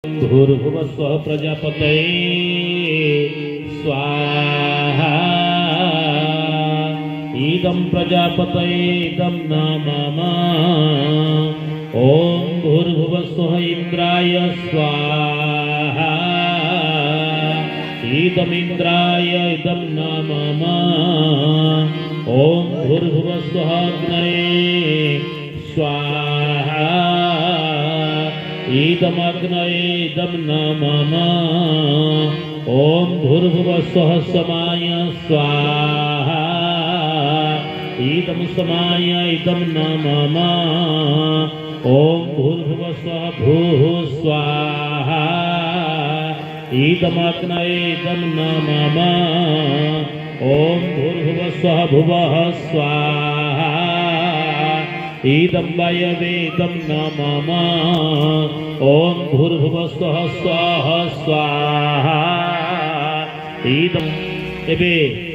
भूर्भुवस्वः प्रजापतये स्वाहा। इदं प्रजापतये इदं न मम। ॐ भूर्भुवस्वः इंद्राय स्वाहा। इदमिन्द्राय इदं न मम। ॐ भूर्भुवस्वः अग्नये स्वाहा। इदमग्नये इदं न मम। ॐ भूर्भुवस्वः समाय स्वाहा। इदं समाय इदं न मम। ॐ भूर्भुवस्वः भूः स्वाहा। इदमग्नये इदं न मम। ॐ भूर्भुवस्वः भुवः स्वाहा। इदं वायवेदं न मम। ॐ भूर्भुवस्वः स्वाहा स्वाहा। इदं एबे